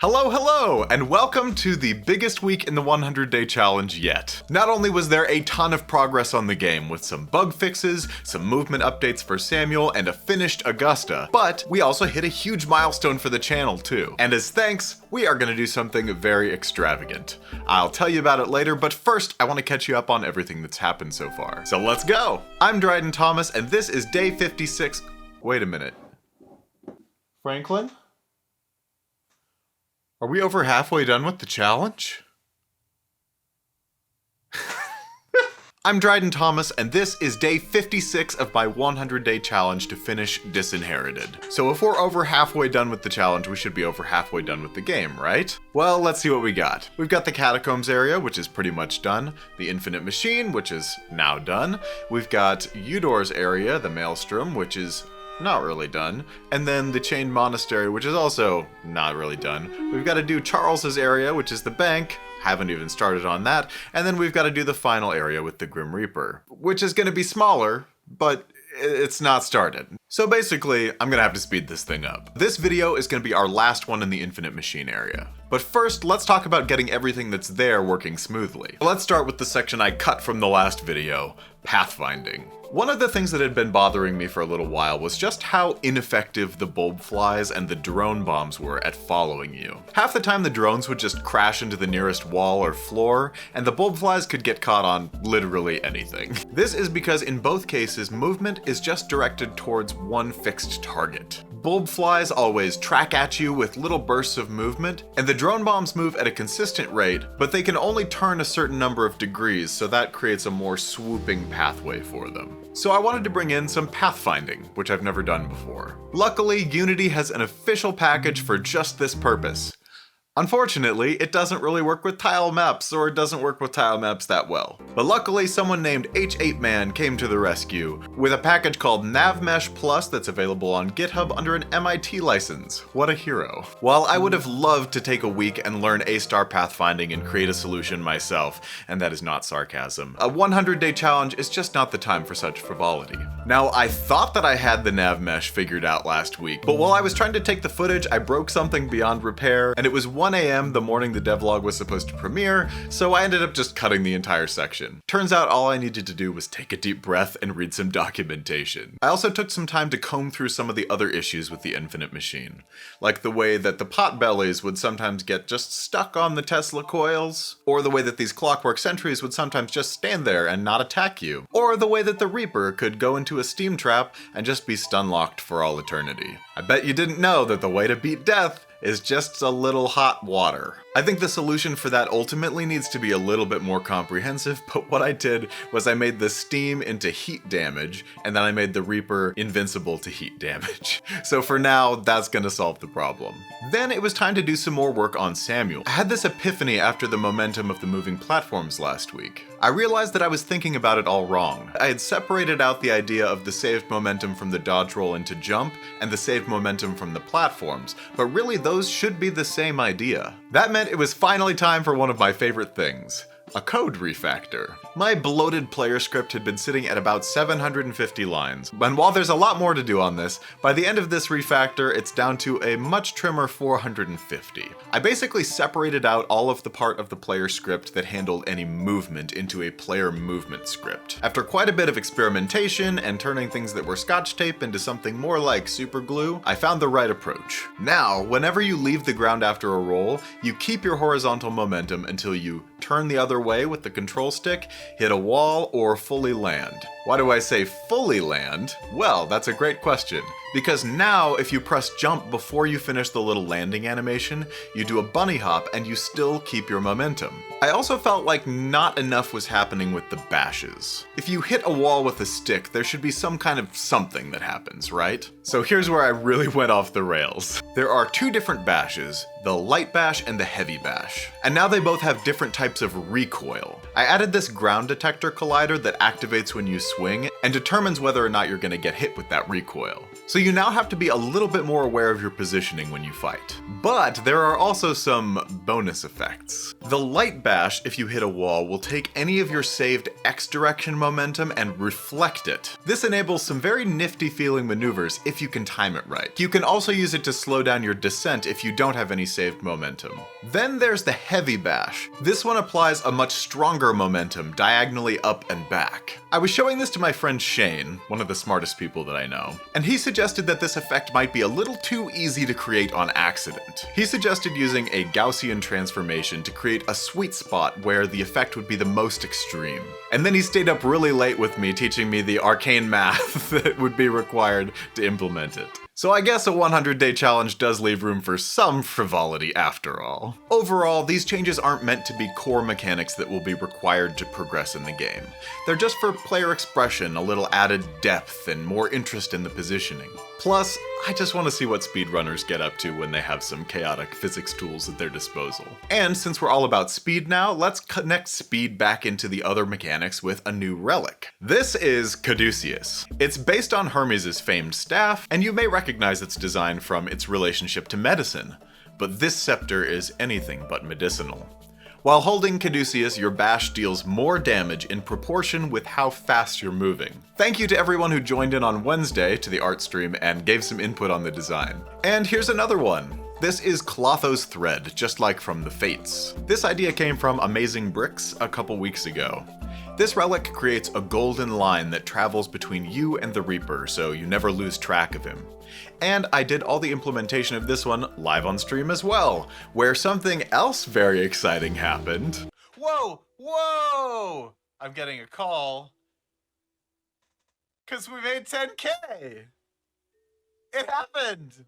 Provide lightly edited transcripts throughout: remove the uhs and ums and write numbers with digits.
Hello, and welcome to the biggest week in the 100-day challenge yet. Not only was there a ton of progress on the game with some bug fixes, some movement updates for Samuel, and a finished Augusta, but we also hit a huge milestone for the channel too. And as thanks, we are going to do something very extravagant. I'll tell you about it later, but first I want to catch you up on everything that's happened so far. So let's go! I'm Dryden Thomas, and this is day 56. Wait a minute. Franklin? Are we over halfway done with the challenge? I'm Dryden Thomas, and this is day 56 of my 100-day challenge to finish Disinherited. So if we're over halfway done with the challenge, we should be over halfway done with the game, right? Well, let's see what we got. We've got the Catacombs area, which is pretty much done. The Infinite Machine, which is now done. We've got Eudor's area, the Maelstrom, which is not really done. And then the Chained Monastery, which is also not really done. We've got to do Charles's area, which is the bank. Haven't even started on that. And then we've got to do the final area with the Grim Reaper, which is going to be smaller, but it's not started. So basically, I'm gonna have to speed this thing up. This video is gonna be our last one in the Infinite Machine area. But first, let's talk about getting everything that's there working smoothly. Let's start with the section I cut from the last video, Pathfinding. One of the things that had been bothering me for a little while was just how ineffective the bulb flies and the drone bombs were at following you. Half the time the drones would just crash into the nearest wall or floor, and the bulb flies could get caught on literally anything. This is because in both cases, movement is just directed towards one fixed target. Bulb flies always track at you with little bursts of movement, and the drone bombs move at a consistent rate, but they can only turn a certain number of degrees, so that creates a more swooping pathway for them. So I wanted to bring in some pathfinding, which I've never done before. Luckily, Unity has an official package for just this purpose. Unfortunately, it doesn't really work with tile maps, or it doesn't work with tile maps that well. But luckily, someone named H8Man came to the rescue with a package called NavMesh Plus that's available on GitHub under an MIT license. What a hero. While I would have loved to take a week and learn A-star pathfinding and create a solution myself, and that is not sarcasm, a 100-day challenge is just not the time for such frivolity. Now, I thought that I had the NavMesh figured out last week, but while I was trying to take the footage, I broke something beyond repair, and it was 1 a.m. the morning the devlog was supposed to premiere, so I ended up just cutting the entire section. Turns out all I needed to do was take a deep breath and read some documentation. I also took some time to comb through some of the other issues with the Infinite Machine, like the way that the potbellies would sometimes get just stuck on the Tesla coils, or the way that these clockwork sentries would sometimes just stand there and not attack you, or the way that the Reaper could go into a steam trap and just be stun-locked for all eternity. I bet you didn't know that the way to beat death is just a little hot water. I think the solution for that ultimately needs to be a little bit more comprehensive, but what I did was I made the steam into heat damage, and then I made the Reaper invincible to heat damage. So for now, that's gonna solve the problem. Then it was time to do some more work on Samuel. I had this epiphany after the momentum of the moving platforms last week. I realized that I was thinking about it all wrong. I had separated out the idea of the saved momentum from the dodge roll into jump, and the saved momentum from the platforms, but really those should be the same idea. That meant it was finally time for one of my favorite things. A code refactor. My bloated player script had been sitting at about 750 lines, and while there's a lot more to do on this, by the end of this refactor, it's down to a much trimmer 450. I basically separated out all of the part of the player script that handled any movement into a player movement script. After quite a bit of experimentation and turning things that were scotch tape into something more like super glue, I found the right approach. Now, whenever you leave the ground after a roll, you keep your horizontal momentum until you turn the other way with the control stick, hit a wall, or fully land. Why do I say fully land? Well, that's a great question. Because now, if you press jump before you finish the little landing animation, you do a bunny hop and you still keep your momentum. I also felt like not enough was happening with the bashes. If you hit a wall with a stick, there should be some kind of something that happens, right? So here's where I really went off the rails. There are two different bashes, the light bash and the heavy bash. And now they both have different types of recoil. I added this ground detector collider that activates when you swing and determines whether or not you're gonna get hit with that recoil. So you now have to be a little bit more aware of your positioning when you fight. But there are also some bonus effects. The light bash, if you hit a wall, will take any of your saved X direction momentum and reflect it. This enables some very nifty feeling maneuvers if you can time it right. You can also use it to slow down your descent if you don't have any saved momentum. Then there's the heavy bash. This one applies a much stronger momentum diagonally up and back. I was showing this to my friend Shane, one of the smartest people that I know, and he suggested that this effect might be a little too easy to create on accident. He suggested using a Gaussian transformation to create a sweet spot where the effect would be the most extreme. And then he stayed up really late with me teaching me the arcane math that would be required to implement it. So I guess a 100-day challenge does leave room for some frivolity after all. Overall, these changes aren't meant to be core mechanics that will be required to progress in the game. They're just for player expression, a little added depth, and more interest in the positioning. Plus, I just want to see what speedrunners get up to when they have some chaotic physics tools at their disposal. And since we're all about speed now, let's connect speed back into the other mechanics with a new relic. This is Caduceus. It's based on Hermes' famed staff, and you may recognize its design from its relationship to medicine, but this scepter is anything but medicinal. While holding Caduceus, your bash deals more damage in proportion with how fast you're moving. Thank you to everyone who joined in on Wednesday to the art stream and gave some input on the design. And here's another one. This is Clotho's Thread, just like from the Fates. This idea came from Amazing Bricks a couple weeks ago. This relic creates a golden line that travels between you and the Reaper, so you never lose track of him. And I did all the implementation of this one live on stream as well, where something else very exciting happened. Whoa! Whoa! I'm getting a call. 'Cause we made 10K! It happened!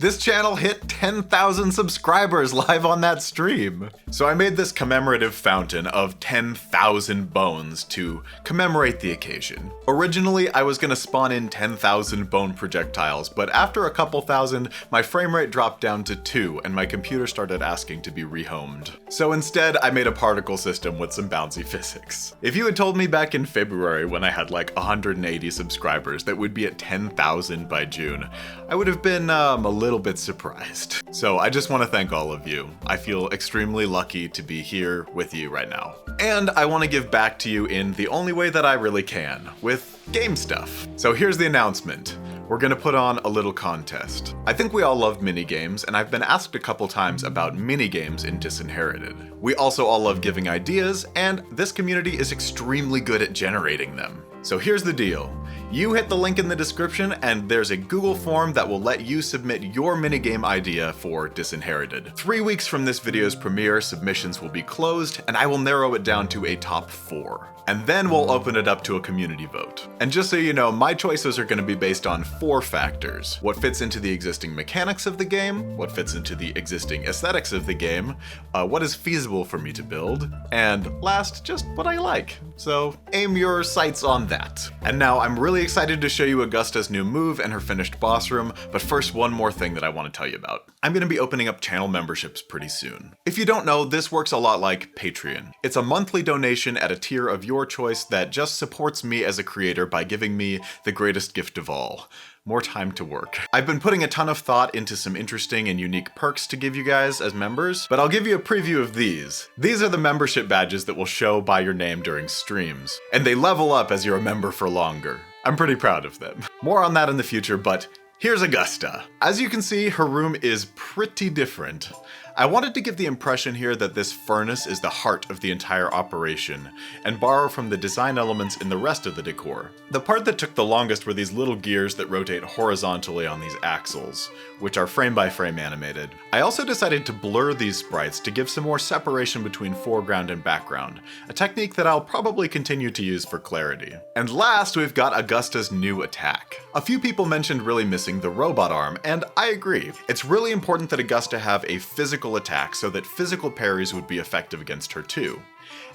This channel hit 10,000 subscribers live on that stream. So I made this commemorative fountain of 10,000 bones to commemorate the occasion. Originally, I was gonna spawn in 10,000 bone projectiles, but after a couple thousand, my frame rate dropped down to 2 and my computer started asking to be rehomed. So instead, I made a particle system with some bouncy physics. If you had told me back in February when I had like 180 subscribers that we'd be at 10,000 by June, I would have been a little bit surprised. So I just want to thank all of you. I feel extremely lucky to be here with you right now. And I want to give back to you in the only way that I really can, with game stuff. So here's the announcement. We're gonna put on a little contest. I think we all love minigames, and I've been asked a couple times about minigames in Disinherited. We also all love giving ideas, and this community is extremely good at generating them. So here's the deal. You hit the link in the description and there's a Google form that will let you submit your minigame idea for Disinherited. 3 weeks from this video's premiere, submissions will be closed and I will narrow it down to a top 4. And then we'll open it up to a community vote. And just so you know, my choices are going to be based on 4 factors. What fits into the existing mechanics of the game, what fits into the existing aesthetics of the game, what is feasible for me to build, and last, just what I like. So aim your sights on that. And now I'm really excited to show you Augusta's new move and her finished boss room, but first one more thing that I want to tell you about. I'm going to be opening up channel memberships pretty soon. If you don't know, this works a lot like Patreon. It's a monthly donation at a tier of your choice that just supports me as a creator by giving me the greatest gift of all. More time to work. I've been putting a ton of thought into some interesting and unique perks to give you guys as members, but I'll give you a preview of these. These are the membership badges that will show by your name during streams, and they level up as you're a member for longer. I'm pretty proud of them. More on that in the future, but here's Augusta. As you can see, her room is pretty different. I wanted to give the impression here that this furnace is the heart of the entire operation, and borrow from the design elements in the rest of the decor. The part that took the longest were these little gears that rotate horizontally on these axles, which are frame-by-frame animated. I also decided to blur these sprites to give some more separation between foreground and background, a technique that I'll probably continue to use for clarity. And last, we've got Augusta's new attack. A few people mentioned really missing the robot arm, and I agree. It's really important that Augusta have a physical attack so that physical parries would be effective against her too.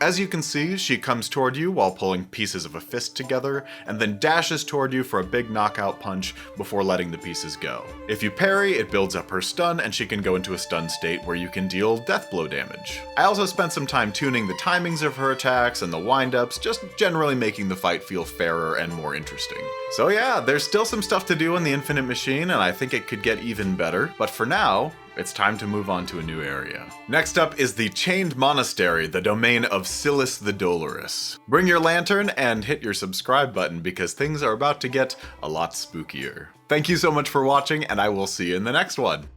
As you can see, she comes toward you while pulling pieces of a fist together, and then dashes toward you for a big knockout punch before letting the pieces go. If you parry, it builds up her stun, and she can go into a stun state where you can deal death blow damage. I also spent some time tuning the timings of her attacks and the windups, just generally making the fight feel fairer and more interesting. So yeah, there's still some stuff to do in the Infinite Machine, and I think it could get even better, but for now, it's time to move on to a new area. Next up is the Chained Monastery, the domain of Silas the Dolorous. Bring your lantern and hit your subscribe button because things are about to get a lot spookier. Thank you so much for watching, and I will see you in the next one.